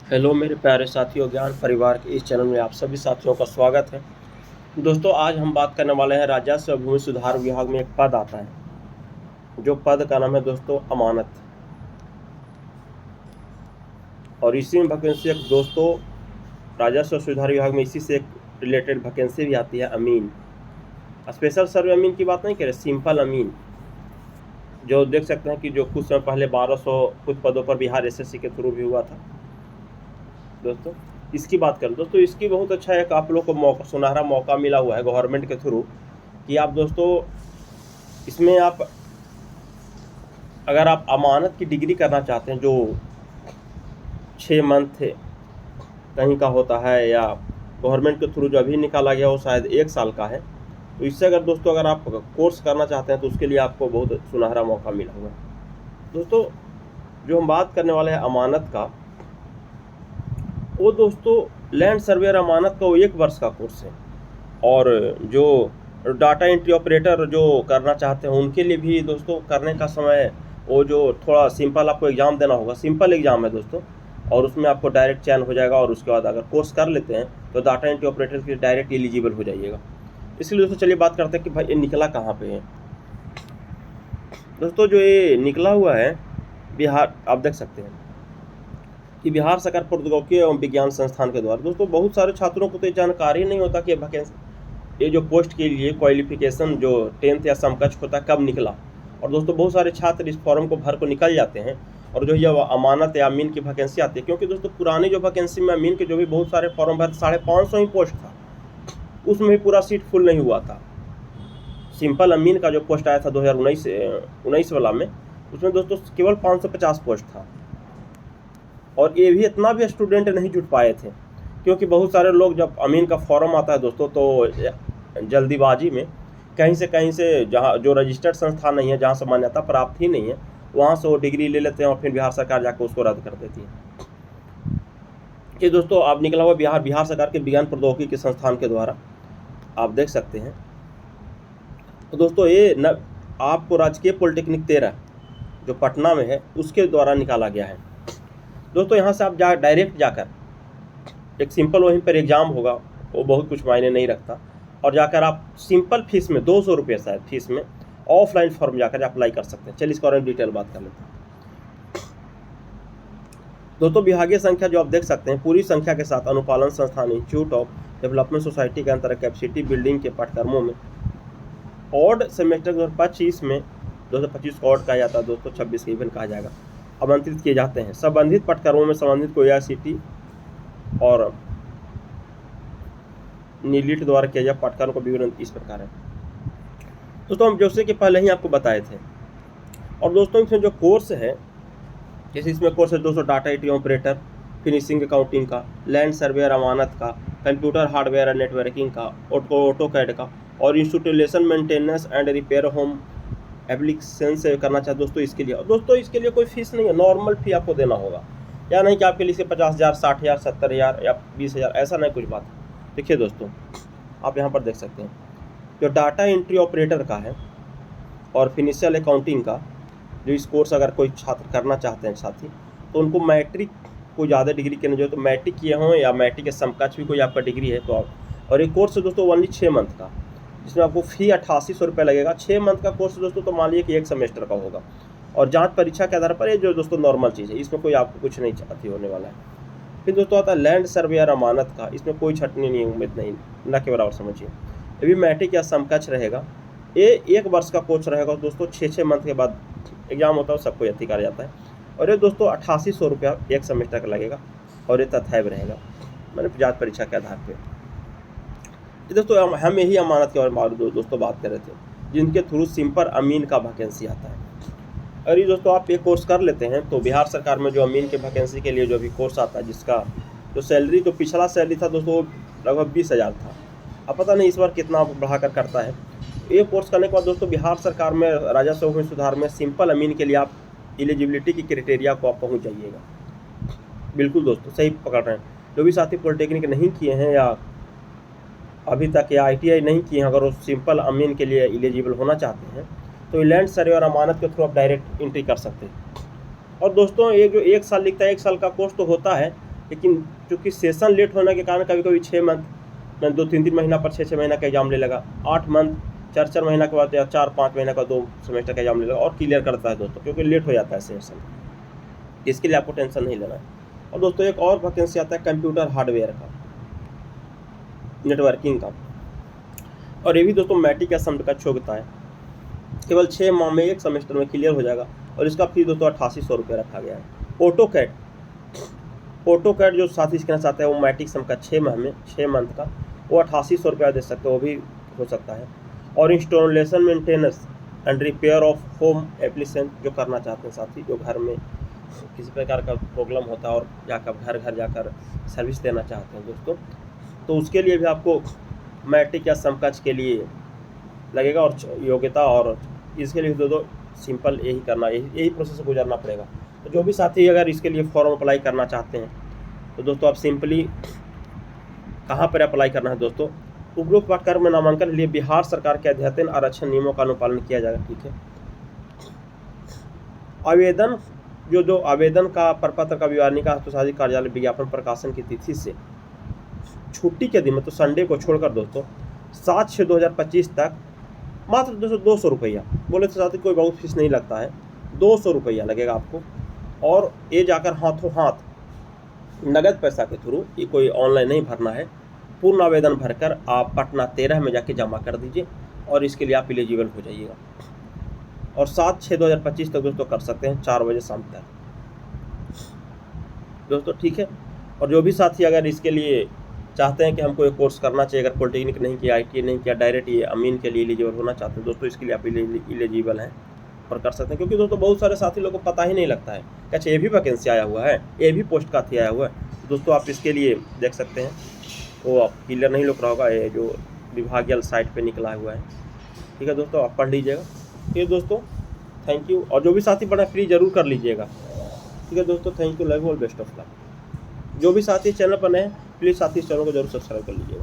Hello मेरे प्यारे साथियों, ज्ञान परिवार के इस चैनल में आप सभी साथियों का स्वागत है। दोस्तों, आज हम बात करने वाले हैं राजस्व और भूमि सुधार विभाग में एक पद आता है, जो पद का नाम है दोस्तों अमानत। और इसी में वैकेंसी एक दोस्तों राजस्व और सुधार विभाग में इसी से एक रिलेटेड वैकेंसी भी आती है, अमीन। स्पेशल सर्वे अमीन की बात नहीं कर रहे, सिंपल अमीन, जो देख सकते हैं कि जो कुछ समय पहले 1200 कुछ पदों पर बिहार एसएससी के थ्रू भी हुआ था। दोस्तों इसकी बात करें दोस्तों, इसकी बहुत अच्छा एक आप लोग को सुनहरा मौका मिला हुआ है गवर्नमेंट के थ्रू कि आप दोस्तों इसमें अगर आप अमानत की डिग्री करना चाहते हैं, जो 6 मंथ कहीं का होता है या गवर्नमेंट के थ्रू जो अभी निकाला गया वो शायद 1 साल का है, तो इससे अगर दोस्तों अगर आप कोर्स करना चाहते हैं तो उसके लिए आपको बहुत सुनहरा मौका मिला हुआ है। दोस्तों जो हम बात करने वाले हैं अमानत का, वो दोस्तों लैंड सर्वेयर अमानत का वो 1 वर्ष का कोर्स है। और जो डाटा एंट्री ऑपरेटर जो करना चाहते हैं उनके लिए भी दोस्तों करने का समय वो जो थोड़ा सिंपल आपको एग्ज़ाम देना होगा, सिंपल एग्ज़ाम है दोस्तों, और उसमें आपको डायरेक्ट चयन हो जाएगा। और उसके बाद अगर कोर्स कर लेते हैं तो डाटा एंट्री ऑपरेटर के लिए डायरेक्ट एलिजिबल हो जाइएगा। इसलिए दोस्तों चलिए बात करते हैं कि भाई ये निकला कहाँ पे है। दोस्तों जो ये निकला हुआ है बिहार, आप देख सकते हैं कि बिहार सरकार प्रौद्योगिकी एवं विज्ञान संस्थान के द्वारा। दोस्तों बहुत सारे छात्रों को तो ये जानकारी नहीं होता कि वैकेंसी ये जो पोस्ट के लिए क्वालिफिकेशन जो 10th या समकक्ष होता है कब निकला। और दोस्तों बहुत सारे छात्र इस फॉर्म को भर को निकल जाते हैं और जो ये अमानत या अमीन की वैकेंसी आती है, क्योंकि दोस्तों पुरानी जो वैकेंसी में अमीन के जो भी बहुत सारे फॉर्म भर 550 ही पोस्ट था, उसमें भी पूरा सीट फुल नहीं हुआ था। सिंपल अमीन का जो पोस्ट आया था 2019 वाला में, उसमें दोस्तों केवल 550 पोस्ट था। और ये भी इतना भी स्टूडेंट नहीं जुट पाए थे, क्योंकि बहुत सारे लोग जब अमीन का फॉर्म आता है दोस्तों तो जल्दीबाजी में कहीं से जहाँ जो रजिस्टर्ड संस्थान नहीं है, जहाँ से मान्यता प्राप्त ही नहीं है, वहाँ से वो डिग्री ले लेते हैं और फिर बिहार सरकार जाकर उसको रद्द कर देती है। ये दोस्तों आप निकला हुआ बिहार सरकार के विज्ञान प्रौद्योगिकी के संस्थान के द्वारा आप देख सकते हैं। तो दोस्तों ये आपको राजकीय पॉलिटेक्निक 13 जो पटना में है उसके द्वारा निकाला गया है। दोस्तों यहाँ से आप डायरेक्ट जाकर एक सिंपल वहीं पर एग्ज़ाम होगा, वो बहुत कुछ मायने नहीं रखता, और जाकर आप सिंपल फीस में 200 रुपये शायद फीस में ऑफलाइन फॉर्म जाकर अप्लाई कर सकते हैं। चलिए इसके बारे में डिटेल बात कर लेते हैं। दोस्तों विभागीय संख्या जो आप देख सकते हैं पूरी संख्या के साथ अनुपालन संस्थान इंस्टीट्यूट ऑफ डेवलपमेंट सोसाइटी के अंतर्गत कैपेसिटी बिल्डिंग के पाठ्यक्रमों में ऑड सेमेस्टर 2025 में 2025 को ऑड कहा जाता है दोस्तों, 26 के इवन कहा जाएगा, आमंत्रित किए जाते हैं। संबंधित पाठ्यक्रमों में संबंधित को AICTE और नीलिट द्वारा किया जाए पाठ्यक्रम का विवरण इस प्रकार है। दोस्तों हम जैसे कि पहले ही आपको बताए थे। और दोस्तों इसमें जो कोर्स है, जैसे इसमें कोर्स है दोस्तों data entry operator, finishing accounting का, लैंड सर्वेयर अमानत का, कंप्यूटर हार्डवेयर एंड नेटवर्किंग का, ऑटोकैड का, और installation maintenance and repair home application से करना चाहते दोस्तों इसके लिए। और दोस्तों इसके लिए कोई फीस नहीं है, नॉर्मल फी आपको देना होगा, या नहीं कि आपके लिए 50,000 60,000 70,000 या 20,000, ऐसा नहीं कुछ बात है। देखिए दोस्तों आप यहाँ पर देख सकते हैं जो डाटा एंट्री ऑपरेटर का है और फिनिशियल अकाउंटिंग का जो इस कोर्स अगर कोई छात्र करना चाहते हैं साथी, तो उनको मैट्रिक को ज़्यादा डिग्री करनी चाहिए, तो मैट्रिक किए हों या मैट्रिक के समकक्ष भी कोई आपका डिग्री है तो आप। और एक कोर्स है दोस्तों ओनली 6 मंथ का, जिसमें आपको फी 8800 रुपये लगेगा। 6 मंथ का कोर्स दोस्तों, तो मान लीजिए कि 1 सेमेस्टर का होगा, और जांच परीक्षा के आधार पर ये जो दोस्तों नॉर्मल चीज़ है, इसमें कोई आपको कुछ नहीं अति होने वाला है। फिर दोस्तों आता है लैंड सर्वेयर अमानत का, इसमें कोई छटनी नहीं, उम्मीद नहीं, न के बराबर समझिए। ये भी मैट्रिक या समकक्ष रहेगा। ये 1 वर्ष का कोर्स रहेगा दोस्तों, 6 मंथ के बाद एग्जाम होता है, सबको यति कर जाता है। और ये दोस्तों 8800 रुपया 1 सेमेस्टर का लगेगा, और ये तथैव रहेगा, मैंने जांच परीक्षा के आधार पर। दोस्तों हम यही अमानत के बारे में दोस्तों बात कर रहे थे, जिनके थ्रू सिंपल अमीन का वैकेंसी आता है। और ये दोस्तों आप ये कोर्स कर लेते हैं तो बिहार सरकार में जो अमीन के वैकेंसी के लिए जो भी कोर्स आता है, जिसका जो सैलरी तो पिछला सैलरी था दोस्तों लगभग 20,000 था, अब पता नहीं इस बार कितना बढ़ाकर करता है। ये कोर्स करने के बाद दोस्तों बिहार सरकार में राजस्व में सुधार में सिंपल अमीन के लिए आप एलिजिबिलिटी की क्राइटेरिया को आप पहुँच जाइएगा। बिल्कुल दोस्तों सही पकड़ रहे हैं। जो भी साथी पॉलिटेक्निक नहीं किए हैं या अभी तक या ITI नहीं किए हैं, अगर वो सिंपल अमीन के लिए एलिजिबल होना चाहते हैं तो लैंड सर्वे और अमानत के थ्रू आप डायरेक्ट एंट्री कर सकते हैं। और दोस्तों ये जो 1 साल लिखता है, 1 साल का कोर्स तो होता है, लेकिन चूँकि सेशन लेट होने के कारण कभी कभी 6 मंथ, मैं 2-3 महीना पर 6 महीना का एग्जाम ले लगा, 8 मंथ 4 महीना के बाद या 4-5 महीना का 2 सेमेस्टर का एग्जाम ले लगा और क्लियर करता है दोस्तों, क्योंकि लेट हो जाता है सेशन। इसके लिए आपको टेंशन नहीं लेना है। और दोस्तों एक और वैकेंसी आता है कंप्यूटर हार्डवेयर का, नेटवर्किंग का, और ये भी दोस्तों मैट्रिक या समकक्ष योग्यता है। केवल 6 माह में 1 सेमेस्टर में क्लियर हो जाएगा और इसका फीस दोस्तों 8800 रुपये रखा गया है। ऑटोकैड जो साथी सीखना चाहते हैं वो मैट्रिक सम का 6 माह में 6 मंथ का वो 8800 रुपया दे सकते हो, वो भी हो सकता है। और installation maintenance and repair of home application जो करना चाहते हैं साथी, जो घर में किसी प्रकार का प्रॉब्लम होता है और जाकर घर जाकर सर्विस देना चाहते हैं दोस्तों, तो उसके लिए भी आपको मैट्रिक या समकक्ष के लिए लगेगा और योग्यता, और इसके लिए दोस्तों सिंपल यही करना, यही प्रोसेस गुजरना पड़ेगा। तो जो भी साथी अगर इसके लिए फॉर्म अप्लाई करना चाहते हैं तो दोस्तों आप सिंपली कहाँ पर अप्लाई करना है दोस्तों, उपरोक्त पाठ्यक्रम में नामांकन के लिए बिहार सरकार के अध्ययन आरक्षण नियमों का अनुपालन किया जाएगा। ठीक है, आवेदन जो आवेदन का प्रपत्र का विवरणिका हस्तशास्त्री कार्यालय विज्ञापन प्रकाशन की तिथि से छुट्टी के दिन में तो संडे को छोड़कर दोस्तों 7/6/2025 तक मात्र दोस्तों 200 रुपया, बोले तो साथी कोई बहुत फीस नहीं लगता है, 200 रुपया लगेगा आपको। और ये जाकर हाथों हाथ नगद पैसा के थ्रू, ये कोई ऑनलाइन नहीं भरना है, पूर्ण आवेदन भरकर आप पटना 13 में जाके जमा कर दीजिए और इसके लिए आप एलिजिबल हो जाइएगा। और 7/6/2025 तक दोस्तों कर सकते हैं 4 बजे शाम तक दोस्तों। ठीक है, और जो भी साथी अगर इसके लिए चाहते हैं कि हमको एक कोर्स करना चाहिए, अगर पॉलिटेक्निक नहीं किया, ITA नहीं किया, डायरेक्ट ये अमीन के लिए एलिजिबल होना चाहते हैं दोस्तों, इसके लिए आप एलिजिबल हैं और कर सकते हैं। क्योंकि दोस्तों बहुत सारे साथी लोगों को पता ही नहीं लगता है, अच्छा ये भी वैकेंसी आया हुआ है, ये भी पोस्ट का आया हुआ है दोस्तों, आप इसके लिए देख सकते हैं। तो आप क्लियर नहीं लग रहा होगा, ये जो विभागीय साइट पे निकला हुआ है। ठीक है दोस्तों, आप पढ़ लीजिएगा। ठीक है दोस्तों, थैंक यू। और जो भी साथी पढ़ा फ्री जरूर कर लीजिएगा। ठीक है दोस्तों, thank you, love you all, best of luck. जो भी साथी चैनल पर नए हैं प्लीज़ साथी इस चैनल को जरूर सब्सक्राइब कर लीजिएगा।